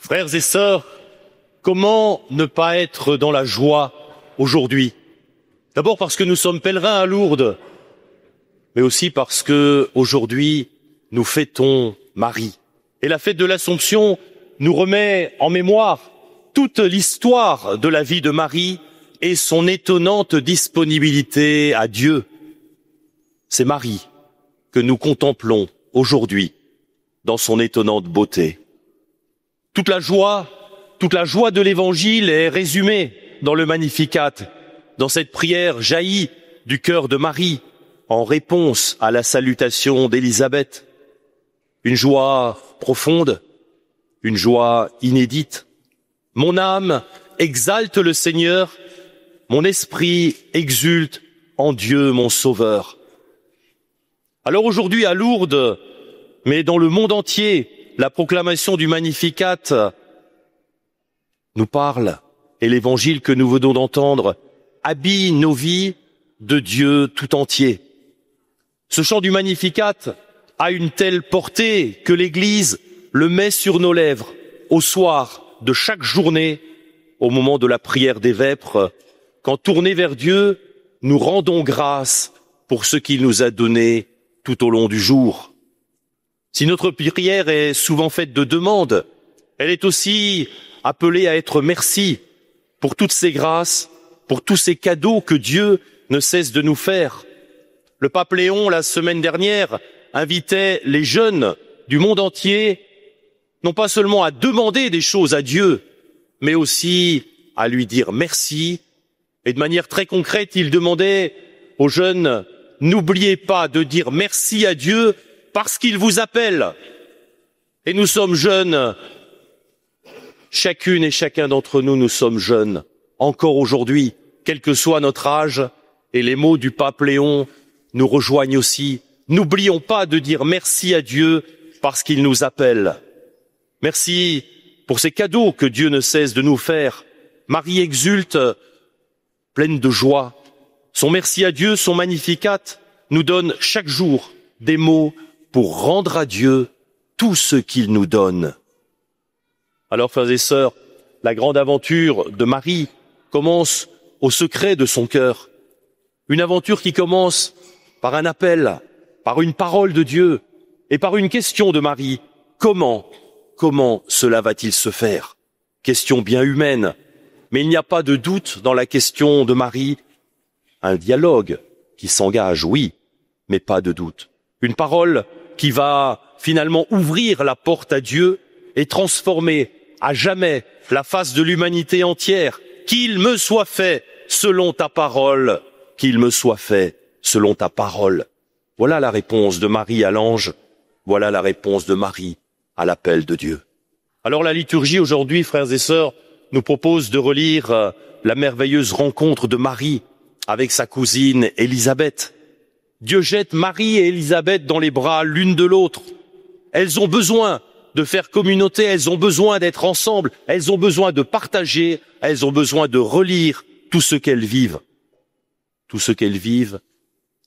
Frères et sœurs, comment ne pas être dans la joie aujourd'hui? D'abord parce que nous sommes pèlerins à Lourdes, mais aussi parce que aujourd'hui nous fêtons Marie. Et la fête de l'Assomption nous remet en mémoire toute l'histoire de la vie de Marie et son étonnante disponibilité à Dieu. C'est Marie que nous contemplons aujourd'hui dans son étonnante beauté. Toute la joie de l'Évangile est résumée dans le Magnificat, dans cette prière jaillie du cœur de Marie en réponse à la salutation d'Élisabeth. Une joie profonde, une joie inédite. Mon âme exalte le Seigneur, mon esprit exulte en Dieu mon Sauveur. Alors aujourd'hui à Lourdes, mais dans le monde entier, la proclamation du Magnificat nous parle, et l'évangile que nous venons d'entendre habille nos vies de Dieu tout entier. Ce chant du Magnificat a une telle portée que l'Église le met sur nos lèvres au soir de chaque journée, au moment de la prière des vêpres, quand tournés vers Dieu, nous rendons grâce pour ce qu'il nous a donné tout au long du jour. Si notre prière est souvent faite de demandes, elle est aussi appelée à être merci pour toutes ces grâces, pour tous ces cadeaux que Dieu ne cesse de nous faire. Le pape Léon, la semaine dernière, invitait les jeunes du monde entier, non pas seulement à demander des choses à Dieu, mais aussi à lui dire merci. Et de manière très concrète, il demandait aux jeunes, n'oubliez pas de dire merci à Dieu parce qu'il vous appelle. Et nous sommes jeunes, chacune et chacun d'entre nous, nous sommes jeunes, encore aujourd'hui, quel que soit notre âge, et les mots du pape Léon nous rejoignent aussi. N'oublions pas de dire merci à Dieu parce qu'il nous appelle. Merci pour ces cadeaux que Dieu ne cesse de nous faire. Marie exulte, pleine de joie. Son merci à Dieu, son Magnificat, nous donne chaque jour des mots pour rendre à Dieu tout ce qu'il nous donne. Alors, frères et sœurs, la grande aventure de Marie commence au secret de son cœur. Une aventure qui commence par un appel, par une parole de Dieu et par une question de Marie. Comment cela va-t-il se faire? Question bien humaine, mais il n'y a pas de doute dans la question de Marie. Un dialogue qui s'engage, oui, mais pas de doute. Une parole qui va finalement ouvrir la porte à Dieu et transformer à jamais la face de l'humanité entière. Qu'il me soit fait selon ta parole, qu'il me soit fait selon ta parole. Voilà la réponse de Marie à l'ange, voilà la réponse de Marie à l'appel de Dieu. Alors la liturgie aujourd'hui, frères et sœurs, nous propose de relire la merveilleuse rencontre de Marie avec sa cousine Élisabeth. Dieu jette Marie et Élisabeth dans les bras l'une de l'autre. Elles ont besoin de faire communauté, elles ont besoin d'être ensemble, elles ont besoin de partager, elles ont besoin de relire tout ce qu'elles vivent. Tout ce qu'elles vivent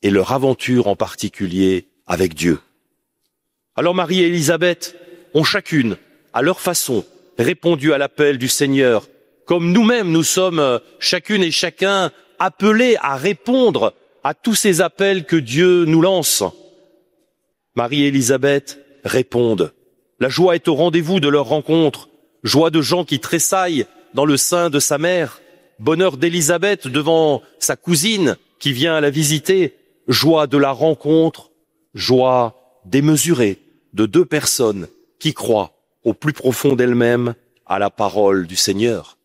et leur aventure en particulier avec Dieu. Alors Marie et Élisabeth ont chacune, à leur façon, répondu à l'appel du Seigneur, comme nous-mêmes nous sommes chacune et chacun appelés à répondre à tous ces appels que Dieu nous lance. Marie et Élisabeth répondent. La joie est au rendez-vous de leur rencontre, joie de Jean qui tressaille dans le sein de sa mère, bonheur d'Élisabeth devant sa cousine qui vient la visiter, joie de la rencontre, joie démesurée de deux personnes qui croient au plus profond d'elles-mêmes à la parole du Seigneur.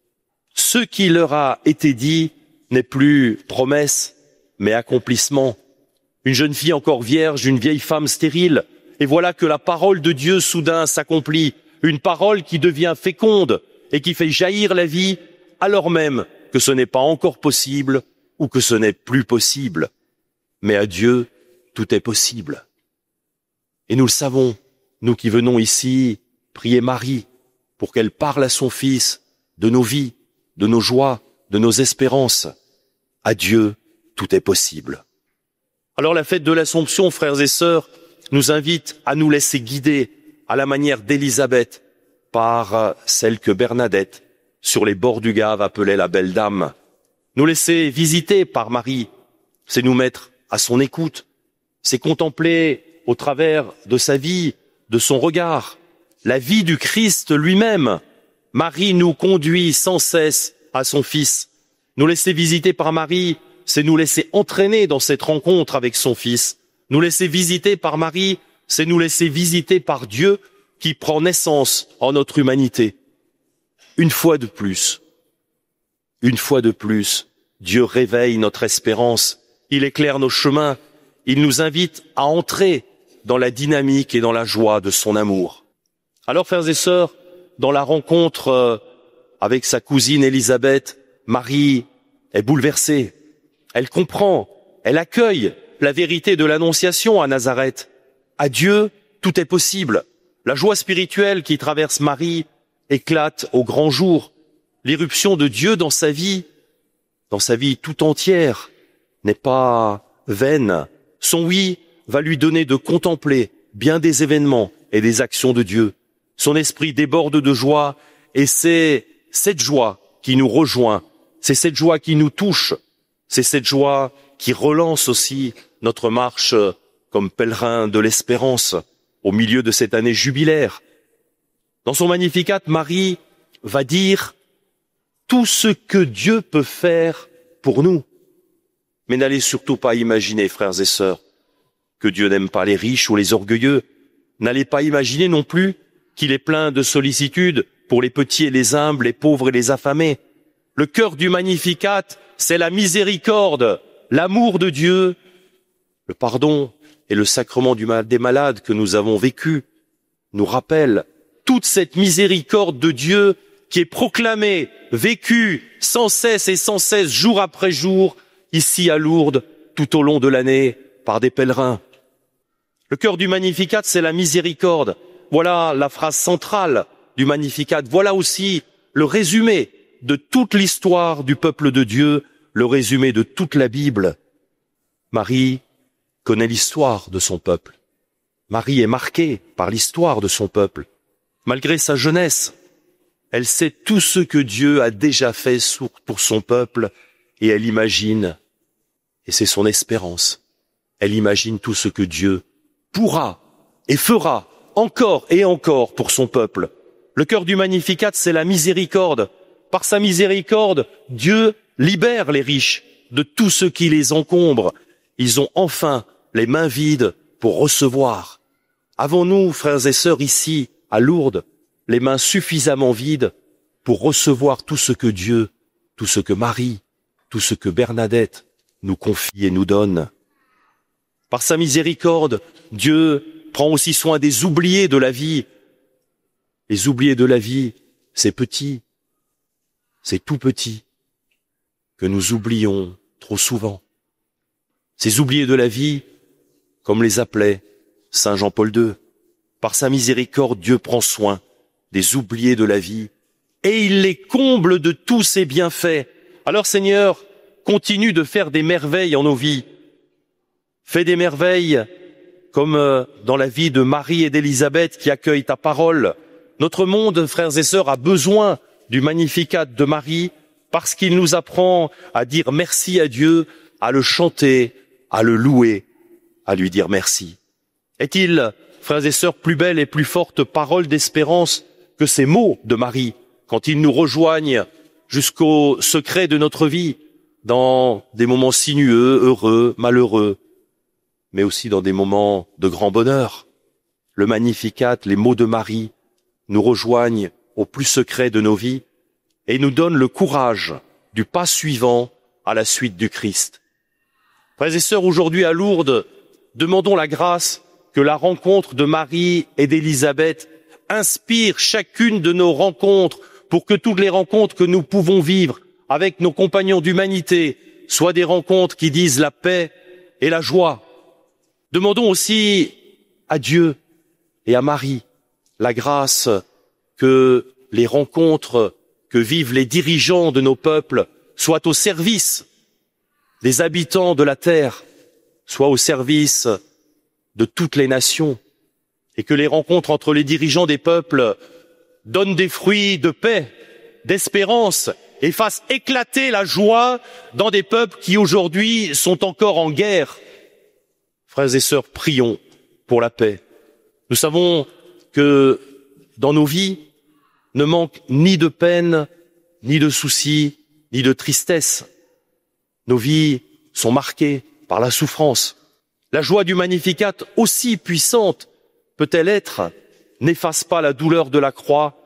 Ce qui leur a été dit n'est plus promesse, mais accomplissement. Une jeune fille encore vierge, une vieille femme stérile, et voilà que la parole de Dieu soudain s'accomplit, une parole qui devient féconde et qui fait jaillir la vie, alors même que ce n'est pas encore possible ou que ce n'est plus possible. Mais à Dieu, tout est possible. Et nous le savons, nous qui venons ici prier Marie pour qu'elle parle à son Fils de nos vies, de nos joies, de nos espérances. À Dieu, tout est possible. Alors la fête de l'Assomption, frères et sœurs, nous invite à nous laisser guider à la manière d'Élisabeth par celle que Bernadette, sur les bords du Gave, appelait la belle dame. Nous laisser visiter par Marie, c'est nous mettre à son écoute, c'est contempler au travers de sa vie, de son regard, la vie du Christ lui-même. Marie nous conduit sans cesse à son Fils. Nous laisser visiter par Marie, c'est nous laisser entraîner dans cette rencontre avec son Fils. Nous laisser visiter par Marie, c'est nous laisser visiter par Dieu qui prend naissance en notre humanité. Une fois de plus, Dieu réveille notre espérance, il éclaire nos chemins, il nous invite à entrer dans la dynamique et dans la joie de son amour. Alors, frères et sœurs, dans la rencontre avec sa cousine Élisabeth, Marie est bouleversée. Elle comprend, elle accueille la vérité de l'Annonciation à Nazareth. À Dieu, tout est possible. La joie spirituelle qui traverse Marie éclate au grand jour. L'irruption de Dieu dans sa vie tout entière, n'est pas vaine. Son oui va lui donner de contempler bien des événements et des actions de Dieu. Son esprit déborde de joie et c'est cette joie qui nous rejoint, c'est cette joie qui nous touche, c'est cette joie qui relance aussi notre marche comme pèlerins de l'espérance au milieu de cette année jubilaire. Dans son Magnificat, Marie va dire tout ce que Dieu peut faire pour nous. Mais n'allez surtout pas imaginer, frères et sœurs, que Dieu n'aime pas les riches ou les orgueilleux. N'allez pas imaginer non plus qu'il est plein de sollicitude pour les petits et les humbles, les pauvres et les affamés. Le cœur du Magnificat, c'est la miséricorde, l'amour de Dieu, le pardon et le sacrement des malades que nous avons vécu nous rappellent toute cette miséricorde de Dieu qui est proclamée, vécue sans cesse et sans cesse, jour après jour, ici à Lourdes, tout au long de l'année, par des pèlerins. Le cœur du Magnificat, c'est la miséricorde. Voilà la phrase centrale du Magnificat. Voilà aussi le résumé de toute l'histoire du peuple de Dieu, le résumé de toute la Bible. Marie connaît l'histoire de son peuple. Marie est marquée par l'histoire de son peuple. Malgré sa jeunesse, elle sait tout ce que Dieu a déjà fait pour son peuple et elle imagine, et c'est son espérance, elle imagine tout ce que Dieu pourra et fera encore et encore pour son peuple. Le cœur du Magnificat, c'est la miséricorde. Par sa miséricorde, Dieu libère les riches de tout ce qui les encombre. Ils ont enfin les mains vides pour recevoir. Avons-nous, frères et sœurs, ici, à Lourdes, les mains suffisamment vides pour recevoir tout ce que Dieu, tout ce que Marie, tout ce que Bernadette nous confie et nous donne? Par sa miséricorde, Dieu prend aussi soin des oubliés de la vie. Les oubliés de la vie, c'est petit, c'est tout petit, que nous oublions trop souvent. Ces oubliés de la vie, comme les appelait Saint Jean-Paul II, par sa miséricorde, Dieu prend soin des oubliés de la vie et il les comble de tous ses bienfaits. Alors Seigneur, continue de faire des merveilles en nos vies. Fais des merveilles comme dans la vie de Marie et d'Élisabeth qui accueillent ta parole. Notre monde, frères et sœurs, a besoin du Magnificat de Marie parce qu'il nous apprend à dire merci à Dieu, à le chanter, à le louer, à lui dire merci. Est-il, frères et sœurs, plus belle et plus forte parole d'espérance que ces mots de Marie quand ils nous rejoignent jusqu'au secret de notre vie, dans des moments sinueux, heureux, malheureux, mais aussi dans des moments de grand bonheur. Le Magnificat, les mots de Marie, nous rejoignent au plus secret de nos vies et nous donnent le courage du pas suivant à la suite du Christ. Frères et sœurs, aujourd'hui à Lourdes, demandons la grâce que la rencontre de Marie et d'Élisabeth inspire chacune de nos rencontres pour que toutes les rencontres que nous pouvons vivre avec nos compagnons d'humanité soient des rencontres qui disent la paix et la joie. Demandons aussi à Dieu et à Marie la grâce que les rencontres que vivent les dirigeants de nos peuples soient au service des habitants de la terre, soient au service de toutes les nations, et que les rencontres entre les dirigeants des peuples donne des fruits de paix, d'espérance, et fasse éclater la joie dans des peuples qui aujourd'hui sont encore en guerre. Frères et sœurs, prions pour la paix. Nous savons que dans nos vies ne manque ni de peine, ni de soucis, ni de tristesse. Nos vies sont marquées par la souffrance. La joie du Magnificat, aussi puissante peut-elle être, n'efface pas la douleur de la croix,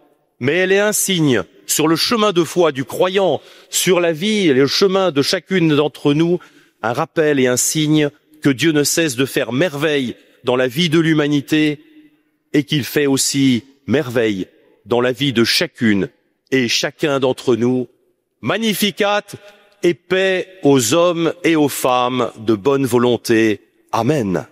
mais elle est un signe sur le chemin de foi du croyant, sur la vie et le chemin de chacune d'entre nous, un rappel et un signe que Dieu ne cesse de faire merveille dans la vie de l'humanité et qu'il fait aussi merveille dans la vie de chacune et chacun d'entre nous. Magnificat et paix aux hommes et aux femmes de bonne volonté. Amen.